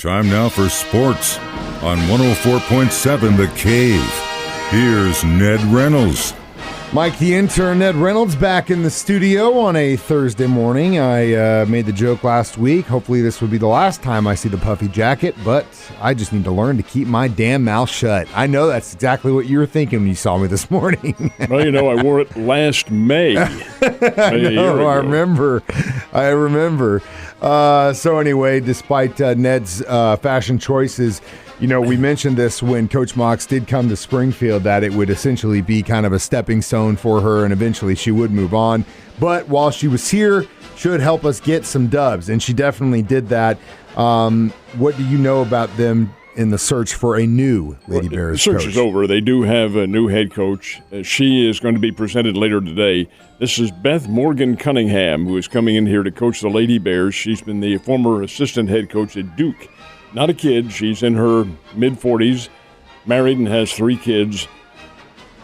Time now for sports on 104.7 The Cave. Here's Ned Reynolds. Mike, the intern, Ned Reynolds, back in the studio on a Thursday morning. I made the joke last week. Hopefully this would be the last time I see the puffy jacket, but I just need to learn to keep my damn mouth shut. I know that's exactly what you were thinking when you saw me this morning. Well, I wore it last May. I remember. So anyway, despite Ned's fashion choices, we mentioned this when Coach Mox did come to Springfield, that it would essentially be kind of a stepping stone for her and eventually she would move on. But while she was here, should help us get some dubs, and she definitely did that. What do you know about them in the search for a new Lady Bears coach? The search is over. They do have a new head coach. She is going to be presented later today. This is Beth Morgan Cunningham, who is coming in here to coach the Lady Bears. She's been the former assistant head coach at Duke. Not a kid. She's in her mid-40s, married and has 3 kids.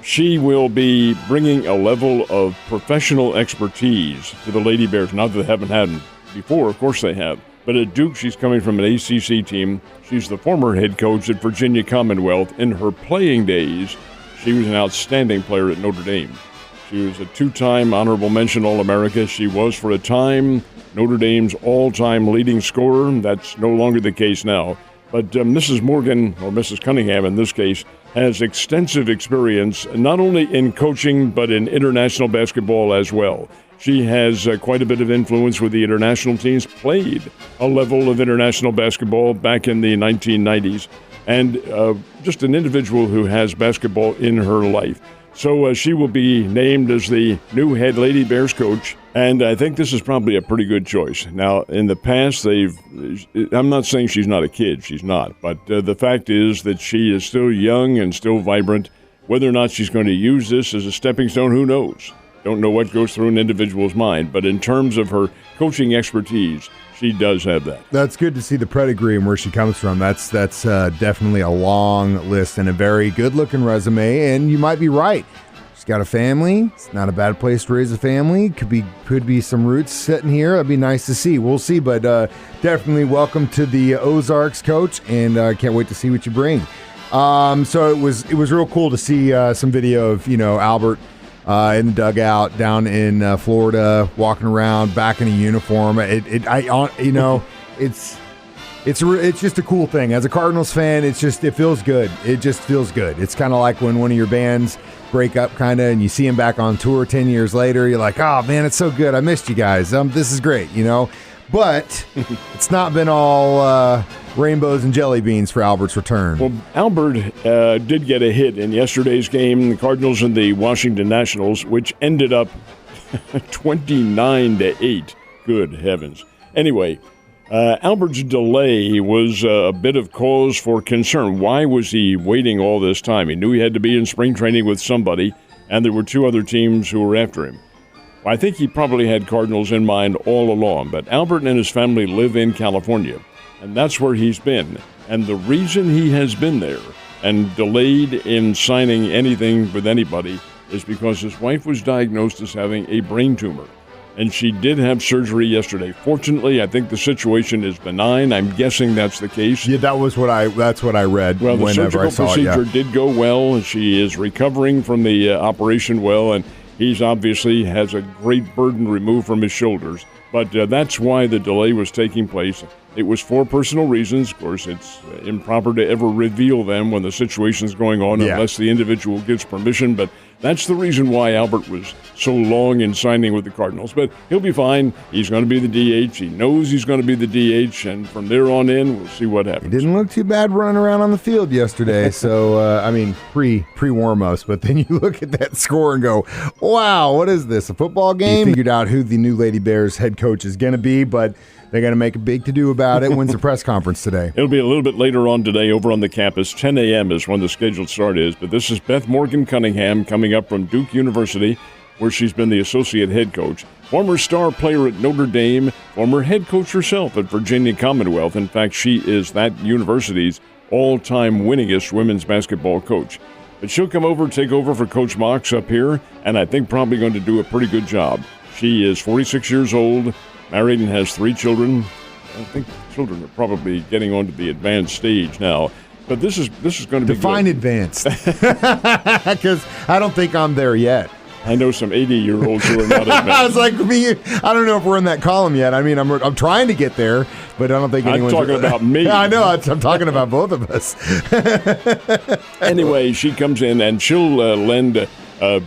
She will be bringing a level of professional expertise to the Lady Bears. Not that they haven't had them before. Of course they have. But at Duke, she's coming from an ACC team. She's the former head coach at Virginia Commonwealth. In her playing days, she was an outstanding player at Notre Dame. She was a 2-time honorable mention All-America. She was, for a time, Notre Dame's all-time leading scorer. That's no longer the case now. But Mrs. Morgan, or Mrs. Cunningham in this case, has extensive experience not only in coaching but in international basketball as well. She has quite a bit of influence with the international teams, played a level of international basketball back in the 1990s, and just an individual who has basketball in her life. So she will be named as the new head Lady Bears coach, and I think this is probably a pretty good choice. Now, in the past, I'm not saying she's not a kid, she's not, but the fact is that she is still young and still vibrant. Whether or not she's going to use this as a stepping stone, who knows? Don't know what goes through an individual's mind, but in terms of her coaching expertise, she does have that. That's good to see the pedigree and where she comes from. That's definitely a long list and a very good-looking resume, and you might be right. She's got a family. It's not a bad place to raise a family. Could be some roots sitting here. That'd be nice to see. We'll see, but definitely welcome to the Ozarks, Coach, and I can't wait to see what you bring. So it was real cool to see some video of Albert in the dugout down in Florida, walking around back in a uniform. It's just a cool thing. As a Cardinals fan, it feels good. It just feels good. It's kind of like when one of your bands break up and you see them back on tour 10 years later. You're like, oh man, it's so good. I missed you guys. This is great, But it's not been all rainbows and jelly beans for Albert's return. Well, Albert did get a hit in yesterday's game, the Cardinals and the Washington Nationals, which ended up 29-8. Good heavens. Anyway, Albert's delay was a bit of cause for concern. Why was he waiting all this time? He knew he had to be in spring training with somebody, and there were 2 other teams who were after him. I think he probably had Cardinals in mind all along, but Albert and his family live in California, and that's where he's been. And the reason he has been there and delayed in signing anything with anybody is because his wife was diagnosed as having a brain tumor, and she did have surgery yesterday. Fortunately, I think the situation is benign. I'm guessing that's the case. Yeah, that's what I read. Well, the surgical procedure did go well, and she is recovering from the operation well, and he's obviously has a great burden removed from his shoulders. But that's why the delay was taking place. It was for personal reasons. Of course, it's improper to ever reveal them when the situation's going on unless the individual gives permission. But that's the reason why Albert was so long in signing with the Cardinals. But he'll be fine. He's going to be the DH. He knows he's going to be the DH. And from there on in, we'll see what happens. He didn't look too bad running around on the field yesterday. So, pre-warm-ups. But then you look at that score and go, wow, what is this, a football game? He figured out who the new Lady Bears head coach is going to be, but they're going to make a big to-do about it. When's the press conference today? It'll be a little bit later on today over on the campus. 10 a.m. is when the scheduled start is. But this is Beth Morgan Cunningham coming up from Duke University, where she's been the associate head coach. Former star player at Notre Dame, former head coach herself at Virginia Commonwealth. In fact, she is that university's all-time winningest women's basketball coach. But she'll come over, take over for Coach Mox up here, and I think probably going to do a pretty good job. She is 46 years old, married and has 3 children. I think children are probably getting on to the advanced stage now. But this is going to be Define good. advanced. Because I don't think I'm there yet. I know some 80-year-olds who are not advanced. I was like, I don't know if we're in that column yet. I mean, I'm trying to get there, but I don't think anyone's... I'm talking about me. I know. I'm talking about both of us. Anyway, she comes in and she'll lend a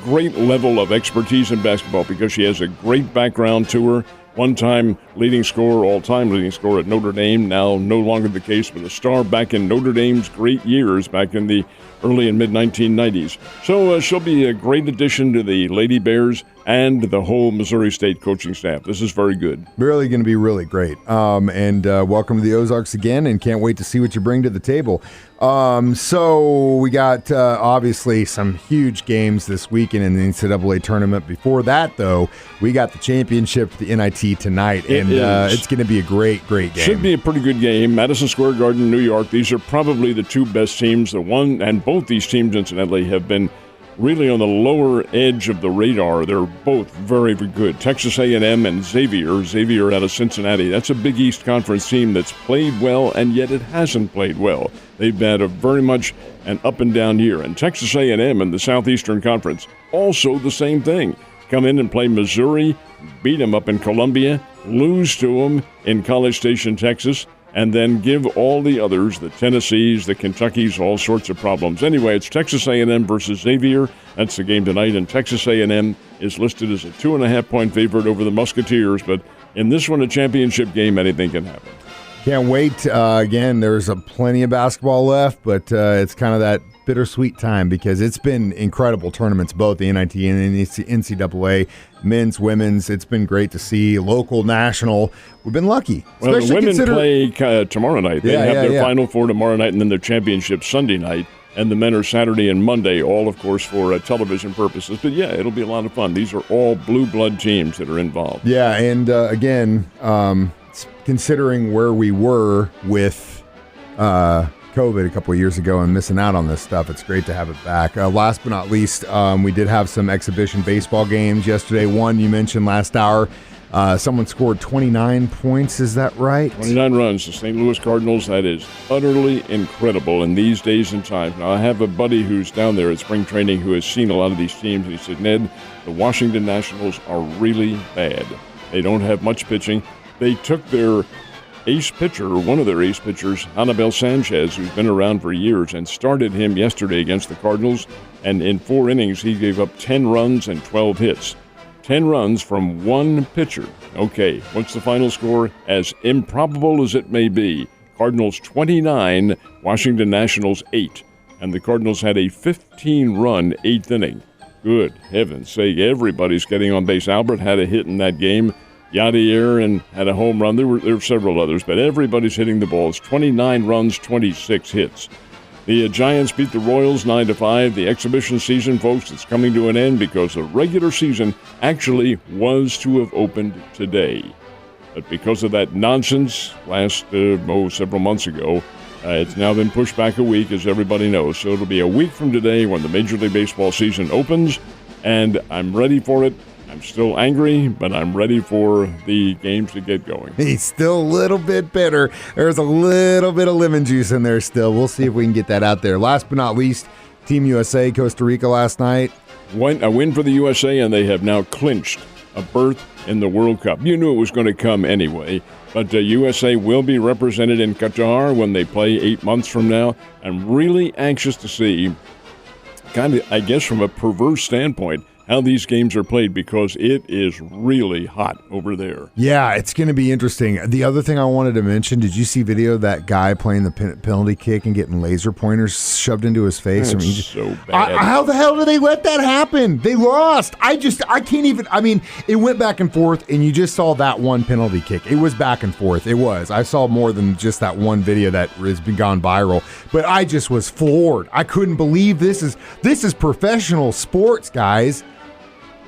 great level of expertise in basketball because she has a great background to her. One-time leading scorer, all-time leading scorer at Notre Dame, now no longer the case, but a star back in Notre Dame's great years back in the early and mid-1990s. So she'll be a great addition to the Lady Bears and the whole Missouri State coaching staff. This is very good. Really going to be really great. And welcome to the Ozarks again, and can't wait to see what you bring to the table. So we got obviously some huge games this weekend in the NCAA tournament. Before that, though, we got the championship, the NIT tonight, and it's going to be a great game. Should be a pretty good game. Madison Square Garden, New York. These are probably the two best teams. Both these teams, incidentally, have been really on the lower edge of the radar. They're both very, very good. Texas A&M and Xavier out of Cincinnati. That's a Big East Conference team that's played well, and yet it hasn't played well. They've had a very much an up-and-down year. And Texas A&M in the Southeastern Conference, also the same thing. Come in and play Missouri, beat them up in Columbia, lose to them in College Station, Texas, and then give all the others, the Tennessees, the Kentuckys, all sorts of problems. Anyway, it's Texas A&M versus Xavier. That's the game tonight, and Texas A&M is listed as a 2.5-point favorite over the Musketeers. But in this one, a championship game, anything can happen. Can't wait. Again, there's plenty of basketball left, but it's kind of that bittersweet time because it's been incredible tournaments, both the NIT and the NCAA, men's, women's. It's been great to see. Local, national. We've been lucky. Well, the women play tomorrow night. They have their Final Four tomorrow night and then their championship Sunday night. And the men are Saturday and Monday, all, of course, for television purposes. But, yeah, it'll be a lot of fun. These are all blue blood teams that are involved. Yeah, and, again, considering where we were with COVID a couple of years ago and missing out on this stuff, it's great to have it back. Last but not least, we did have some exhibition baseball games yesterday. One you mentioned last hour. Someone scored 29 points, is that right? 29 runs. The St. Louis Cardinals, that is utterly incredible in these days and times. Now, I have a buddy who's down there at spring training who has seen a lot of these teams, and he said, Ned, the Washington Nationals are really bad. They don't have much pitching. They took their ace pitcher, or one of their ace pitchers, Anibal Sanchez, who's been around for years, and started him yesterday against the Cardinals, and in 4 innings, he gave up 10 runs and 12 hits. 10 runs from one pitcher. Okay, what's the final score? As improbable as it may be, Cardinals 29, Washington Nationals 8. And the Cardinals had a 15-run 8th inning. Good heavens sake, everybody's getting on base. Albert had a hit in that game. Yadier and had a home run. There were several others, but everybody's hitting the balls. 29 runs, 26 hits. The Giants beat the Royals 9-5. The exhibition season, folks, it's coming to an end because the regular season actually was to have opened today. But because of that nonsense several months ago, it's now been pushed back a week, as everybody knows. So it'll be a week from today when the Major League Baseball season opens, and I'm ready for it. I'm still angry, but I'm ready for the games to get going. He's still a little bit bitter. There's a little bit of lemon juice in there still. We'll see if we can get that out there. Last but not least, Team USA, Costa Rica last night. A win for the USA, and they have now clinched a berth in the World Cup. You knew it was going to come anyway, but USA will be represented in Qatar when they play 8 months from now. I'm really anxious to see, kind of, I guess from a perverse standpoint, how these games are played because it is really hot over there. Yeah, it's going to be interesting. The other thing I wanted to mention, did you see video of that guy playing the penalty kick and getting laser pointers shoved into his face? That's so bad. How the hell did they let that happen? They lost. I can't even, it went back and forth, and you just saw that one penalty kick. It was back and forth. It was. I saw more than just that one video that has been gone viral, but I just was floored. I couldn't believe this is professional sports, guys.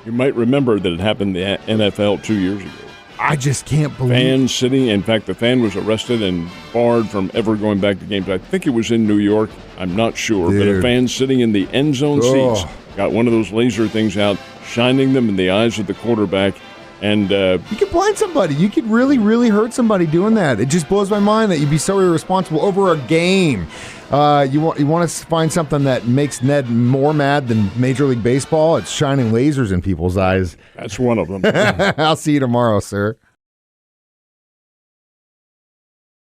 You might remember that it happened in the NFL 2 years ago. I just can't believe. Fans sitting, in fact, the fan was arrested and barred from ever going back to games. I think it was in New York. I'm not sure. Dude. But a fan sitting in the end zone seats got one of those laser things out, shining them in the eyes of the quarterback, And you could blind somebody. You could really, really hurt somebody doing that. It just blows my mind that you'd be so irresponsible over a game. You want to find something that makes Ned more mad than Major League Baseball? It's shining lasers in people's eyes. that's one of them. I'll see you tomorrow, sir.